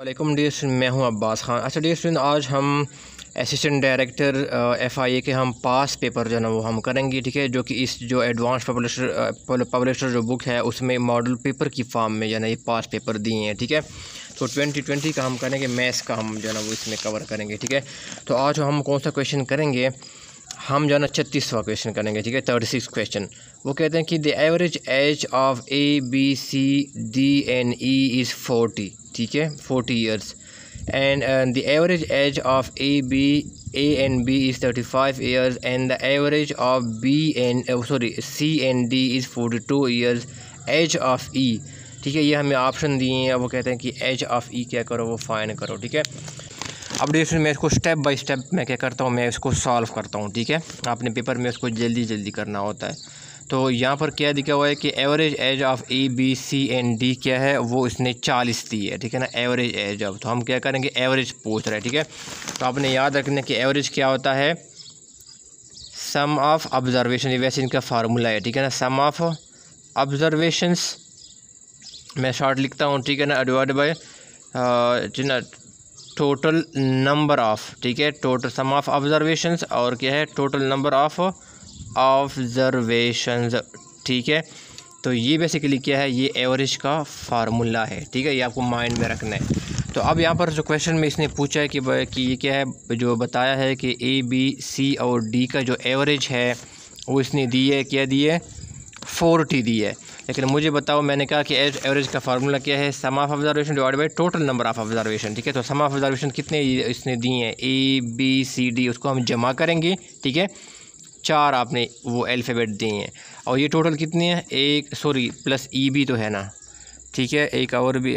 वालेकुम dear student, मैं हूं अब्बास ख़ान। अच्छा डियर स्टूडेंट, आज हम असिस्टेंट डायरेक्टर FIA के हम पास पेपर जो है ना वो हम करेंगे, ठीक है। जो कि इस जो एडवांस पब्लिशर जो बुक है उसमें मॉडल पेपर की फॉर्म में जो है ना ये पास पेपर दिए हैं, ठीक है। तो 2020 का हम करेंगे, मैथ्स का हम जो है ना वो इसमें कवर करेंगे, ठीक है। तो आज हम कौन सा क्वेश्चन करेंगे, हम जो है ना 36वां क्वेश्चन करेंगे, ठीक है। 36 क्वेश्चन वो कहते हैं कि the average age of ABCDNE is 40, ठीक है, 40 years. And the average age of A and B is 35 years, and the average of C and D is 42 years. Age of E, ठीक है, ये हमें ऑप्शन दिए हैं। वो कहते हैं कि एज ऑफ E क्या करो, वो फाइंड करो, ठीक है। अब देखिए मैं इसको स्टेप बाय स्टेप मैं क्या करता हूँ, मैं इसको सॉल्व करता हूँ, ठीक है। आपने पेपर में इसको जल्दी जल्दी करना होता है। तो यहाँ पर क्या दिखा हुआ है कि एवरेज एज ऑफ ABCD क्या है, वो इसने 40 दी है, ठीक है ना। एवरेज एज ऑफ, तो हम क्या करेंगे, एवरेज पूछ रहे हैं, ठीक है। तो आपने याद रखना कि एवरेज क्या होता है, सम ऑफ ऑब्जर्वेशन, वैसे इनका फार्मूला है, ठीक है ना। सम ऑफ ऑब्जर्वेशंस मैं शॉर्ट लिखता हूँ, ठीक है ना, divide by total number of, ठीक है, टोटल सम ऑफ ऑब्जर्वेशंस और क्या है, टोटल नंबर ऑफ ऑब्जर्वेशंस, ठीक है। तो ये बेसिकली क्या है, ये एवरेज का फार्मूला है, ठीक है। ये आपको माइंड में रखना है। तो अब यहाँ पर जो क्वेश्चन में इसने पूछा है कि ये क्या है, जो बताया है कि ABC और D का जो एवरेज है वो इसने दी है, क्या दी है, 40 दी है। लेकिन मुझे बताओ, मैंने कहा कि एवरेज का फार्मूला क्या है, sum of observation divide by total number of observation, ठीक है। तो सम ऑफ ऑब्जर्वेशन कितने इसने दिए हैं, ABCD, उसको हम जमा करेंगे, ठीक है। 4 आपने वो अल्फ़ाबेट दिए हैं, और ये टोटल कितनी है, प्लस EB तो है ना, ठीक है। एक और भी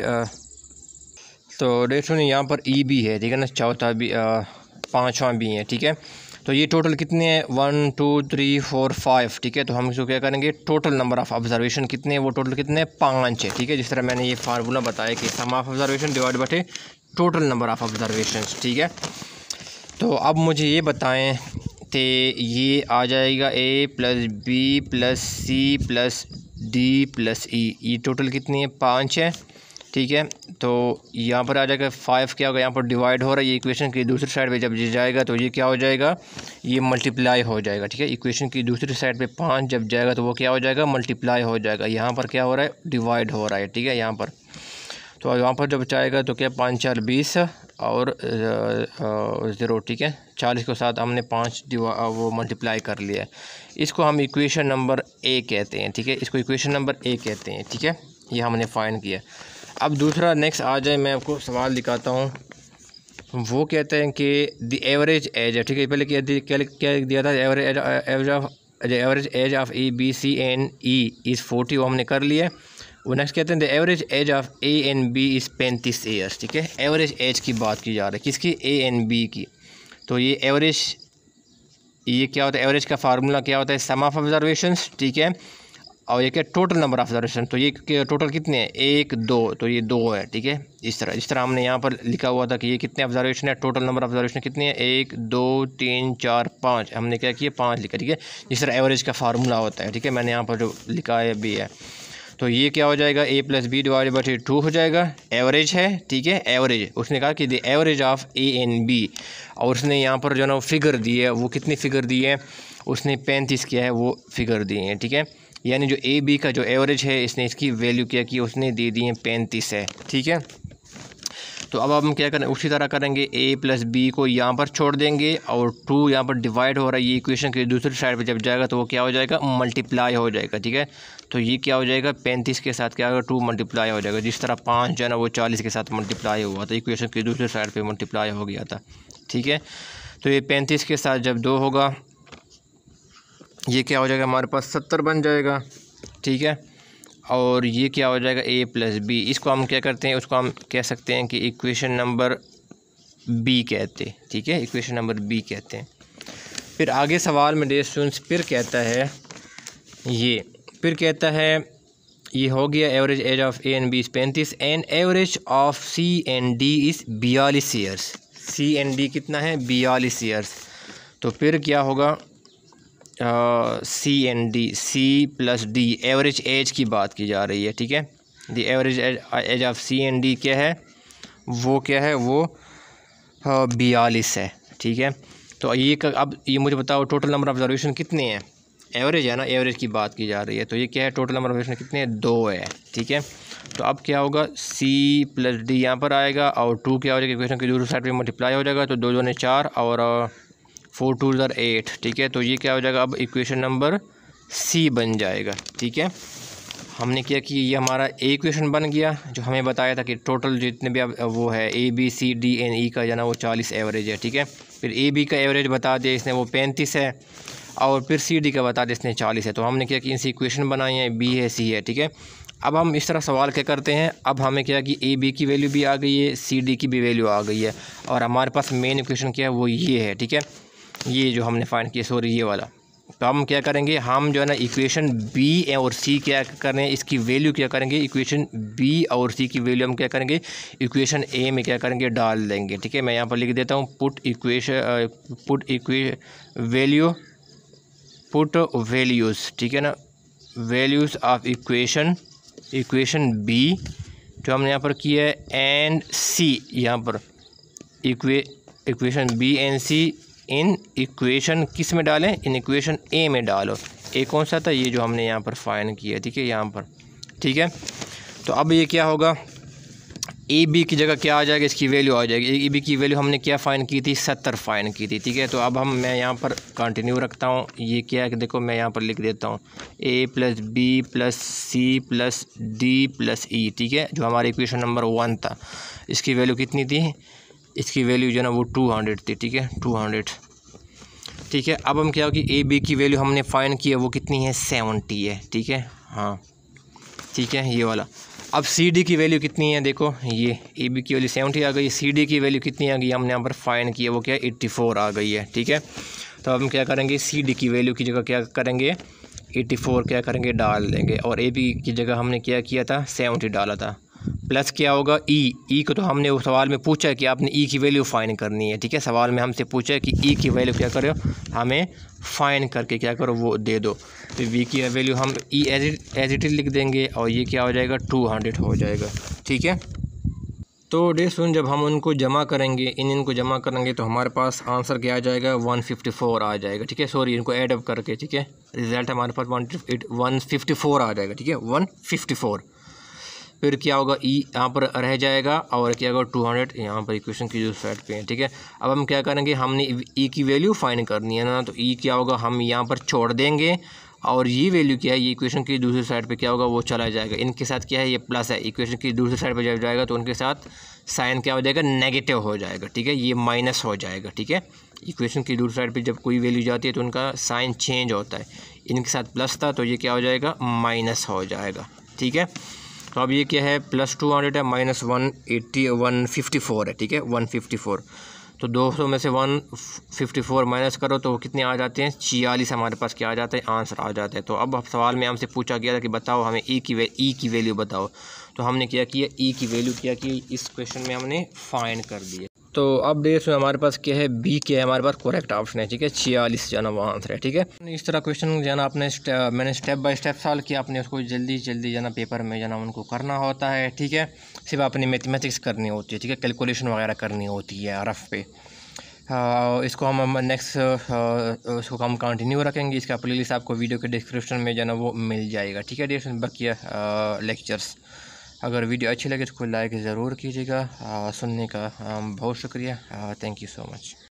तो देखो यहाँ पर EB है, ठीक है ना, चौथा भी 5वां भी है, ठीक है। तो ये टोटल कितने हैं, 1 2 3 4 5, ठीक है। तो हम इसको क्या करेंगे, टोटल नंबर ऑफ़ ऑब्जर्वेशन कितने हैं, वो टोटल कितने हैं, 5 है, ठीक है। जिस तरह मैंने ये फार्मूला बताया कि sum of observation divide by total number of observation, ठीक है। तो अब मुझे ये बताएं कि ये आ जाएगा A + B + C + D + E, ये टोटल कितनी है, 5 है, ठीक है। तो यहाँ पर आ जाएगा 5, क्या होगा, यहाँ पर डिवाइड हो रहा है, ये इक्वेशन की दूसरी साइड पे जब ये जाएगा तो ये क्या हो जाएगा, ये मल्टीप्लाई हो जाएगा, ठीक है। इक्वेशन की दूसरी साइड पे 5 जब जाएगा तो वो क्या हो जाएगा, मल्टीप्लाई हो जाएगा। यहाँ पर क्या हो रहा है, डिवाइड हो रहा है, ठीक है। यहाँ पर तो यहाँ पर जब जाएगा तो क्या, 5 4 20 और 0, ठीक है। 40 के साथ हमने 5 वो मल्टीप्लाई कर लिया है। इसको हम इक्वेशन नंबर A कहते हैं, ठीक है। इसको इक्वेशन नंबर A कहते हैं, ठीक है। ये हमने फाइंड किया। अब दूसरा नेक्स्ट आ जाए, मैं आपको सवाल दिखाता हूँ। वो कहते हैं कि द एवरेज एज है, ठीक है। पहले क्या दिया था, average age of ABCDE is 40, वो हमने कर लिया। वो नेक्स्ट कहते हैं the average age of A and B is 35 years, ठीक है। एवरेज एज की बात की जा रही है, किसकी, A and B की। तो ये एवरेज, ये क्या होता है, एवरेज का फार्मूला क्या होता है, सम ऑफ ऑब्जर्वेशंस, ठीक है, और ये क्या, टोटल नंबर ऑफ ऑब्जर्वेशन। तो ये टोटल कितने हैं, 1 2, तो ये 2 है, ठीक है। जिस तरह हमने यहाँ पर लिखा हुआ था कि ये कितने ऑब्जर्वेशन है, टोटल नंबर ऑफ ऑब्जर्वेशन कितने हैं, 1 2 3 4 5, हमने क्या किया, 5 लिखा, ठीक है। जिस तरह एवरेज का फार्मूला होता है, ठीक है। मैंने यहाँ पर जो लिखा है भी है। तो ये क्या हो जाएगा, A + B डिवाइड बाई 2 हो जाएगा, एवरेज है, ठीक है। एवरेज उसने कहा कि the average of A and B, और उसने यहाँ पर जो है ना फिगर दी है, वो कितनी फ़िगर दी है, उसने 35 किया है, वो फिगर दी है, ठीक है। यानी जो AB का जो एवरेज है, इसने इसकी वैल्यू क्या की, उसने दे दी है 35 है, ठीक है। तो अब हम क्या करें, उसी तरह करेंगे, A + B को यहाँ पर छोड़ देंगे और 2 यहाँ पर डिवाइड हो रहा है, ये इक्वेशन की दूसरी साइड पे जब जाएगा तो वो क्या हो जाएगा, मल्टीप्लाई हो जाएगा, ठीक है। तो ये क्या हो जाएगा, 35 के साथ क्या होगा, 2 मल्टीप्लाई हो जाएगा। जिस तरह 5 जो है ना वो 40 के साथ मल्टीप्लाई हुआ था, इक्वेशन की दूसरी साइड पर मल्टीप्लाई हो गया था, ठीक है। तो ये 35 के साथ जब 2 होगा, ये क्या हो जाएगा, हमारे पास 70 बन जाएगा, ठीक है। और ये क्या हो जाएगा, A + B, इसको हम क्या करते हैं, उसको हम कह सकते हैं कि इक्वेशन नंबर B कहते हैं, ठीक है। इक्वेशन नंबर B कहते हैं। फिर आगे सवाल में डियर स्टूडेंट्स फिर कहता है, फिर कहता है ये हो गया, average age of A and B is 35 and average of C and D is 42 years. C and D कितना है, 42 ईयर्स। तो फिर क्या होगा, C and D, C + D, average age की बात की जा रही है, ठीक है। The average age of C and D क्या है, वो क्या है, वो 42 है, ठीक है। तो अब ये मुझे बताओ टोटल नंबर ऑब्जर्वेशन कितने हैं, एवरेज है ना, एवरेज की बात की जा रही है। तो ये क्या है, टोटल नंबर ऑब्जर्वेशन कितने हैं, 2 है, ठीक है। तो अब क्या होगा, C + D यहाँ पर आएगा और 2 क्या हो जाएगा, इक्वेशन की दूसरी साइड पे मल्टीप्लाई हो जाएगा, तो 2 दूनी 4 और 4 2 8, ठीक है। तो ये क्या हो जाएगा, अब इक्वेशन नंबर C बन जाएगा, ठीक है। हमने क्या कि ये हमारा ए इक्वेशन बन गया, जो हमें बताया था कि टोटल जितने भी अब वो है ABCDNE का जो ना वो 40 एवरेज है, ठीक है। फिर AB का एवरेज बता दिया इसने, वो 35 है, और फिर CD का बता दिया इसने 40 है। तो हमने क्या कि इनसे इक्वेशन बनाई है, B है, C है, ठीक है। अब हम इस तरह सवाल क्या करते हैं, अब हमें क्या कि AB की वैल्यू भी आ गई है, CD की भी वैल्यू आ गई है, और हमारे पास मेन इक्वेशन क्या है, वो ये है, ठीक है। ये जो हमने फाइंड किया, सॉरी ये वाला। तो हम क्या करेंगे, हम जो है ना इक्वेशन B और C क्या करें, इसकी वैल्यू क्या करेंगे, इक्वेशन B और C की वैल्यू हम क्या करेंगे, इक्वेशन A में क्या करेंगे, डाल देंगे, ठीक है। मैं यहाँ पर लिख देता हूँ, पुट वैल्यूज़, ठीक है ना, वैल्यूज़ ऑफ इक्वेशन B जो हमने यहाँ पर किया है, एंड C, यहाँ पर equation B and C in equation किस में डालें, इन इक्वेशन A में डालो। A कौन सा था, ये जो हमने यहाँ पर फाइंड किया, ठीक है, यहाँ पर, ठीक है। तो अब ये क्या होगा, AB की जगह क्या आ जाएगा, इसकी वैल्यू आ जाएगी। AB की वैल्यू हमने क्या फाइंड की थी, 70 फाइंड की थी, ठीक है। तो अब मैं यहाँ पर कंटिन्यू रखता हूँ, ये क्या है कि देखो मैं यहाँ पर लिख देता हूँ A + B + C + D + E, ठीक है, जो हमारी इक्वेशन नंबर 1 था। इसकी वैल्यू कितनी थी, इसकी वैल्यू जो है ना वो 200 थी, ठीक है, 200, ठीक है। अब हम क्या हो कि AB की वैल्यू हमने फाइंड की है, वो कितनी है, 70 है, ठीक है, हाँ, ठीक है, ये वाला। अब CD की वैल्यू कितनी है, देखो ये AB की वैल्यू 70 आ गई, CD की वैल्यू कितनी आ गई, हमने यहाँ पर फाइंड किया, वो क्या है, 84 आ गई है, ठीक है। तो अब हम क्या करेंगे, CD की वैल्यू की जगह क्या करेंगे, 84 क्या करेंगे, डाल देंगे, और AB की जगह हमने क्या किया था, 70 डाला था, प्लस क्या होगा, ई को तो हमने उस सवाल में पूछा है कि आपने ई की वैल्यू फाइंड करनी है, ठीक है। सवाल में हमसे पूछा है कि ई की वैल्यू क्या करो, हमें फाइंड करके क्या करो, वो दे दो। तो वी की वैल्यू हम ई एज इट इज लिख देंगे, और ये क्या हो जाएगा, 200 हो जाएगा, ठीक है। तो डे सुन, जब हम उनको जमा करेंगे, इनको जमा करेंगे, तो हमारे पास आंसर क्या आ जाएगा, 154 आ जाएगा, ठीक है। सॉरी, इनको ऐड अप करके, ठीक है, रिजल्ट हमारे पास 154 आ जाएगा, ठीक है, 154। फिर क्या होगा, ई यहाँ पर रह जाएगा, और क्या होगा, 200 यहाँ पर इक्वेशन की जो साइड पे है, ठीक है। अब हम क्या करेंगे, हमने ई की वैल्यू फाइंड करनी है ना, तो ई क्या होगा, हम यहाँ पर छोड़ देंगे, और ये वैल्यू क्या है, ये इक्वेशन की दूसरी साइड पे क्या होगा, वो चला जाएगा। इनके साथ क्या है, ये प्लस है, इक्वेशन की दूसरी साइड पे जब जाएगा तो उनके साथ साइन क्या हो जाएगा, नेगेटिव हो जाएगा, ठीक है, ये माइनस हो जाएगा, ठीक है। इक्वेशन की दूसरी साइड पे जब कोई वैल्यू जाती है तो उनका साइन चेंज होता है, इनके साथ प्लस था तो ये क्या हो जाएगा, माइनस हो जाएगा, ठीक है। तो अब ये क्या है, +200 है, -154 है, ठीक है, 154। तो 200 में से 154 माइनस करो तो कितने आ जाते हैं, 46 हमारे पास क्या आ जाता है, आंसर आ जाता है। तो अब सवाल में हमसे पूछा गया था कि बताओ हमें ई की वैल्यू बताओ, तो हमने क्या किया, ई की वैल्यू क्या की, इस क्वेश्चन में हमने फाइंड कर दिया। तो अब देखिए हमारे पास क्या है, बी क्या है, हमारे पास करेक्ट ऑप्शन है, ठीक है, 46 जो है ना वो आंसर है, ठीक है। इस तरह क्वेश्चन जो है ना आपने मैंने स्टेप बाय स्टेप सॉल्व किया, आपने उसको जल्दी जल्दी जो है ना पेपर में जो है ना उनको करना होता है, ठीक है। सिर्फ अपनी मैथमेटिक्स करनी होती है, ठीक है, कैलकुलेशन वगैरह करनी होती है रफ पे। इसको हम नेक्स्ट उसको हम कंटिन्यू रखेंगे, इसका प्लेलिस्ट आपको वीडियो के डिस्क्रिप्शन में जो है ना वो मिल जाएगा, ठीक है। बाकी लेक्चर्स, अगर वीडियो अच्छी लगे तो कोई लाइक ज़रूर कीजिएगा। सुनने का बहुत शुक्रिया, थैंक यू सो मच।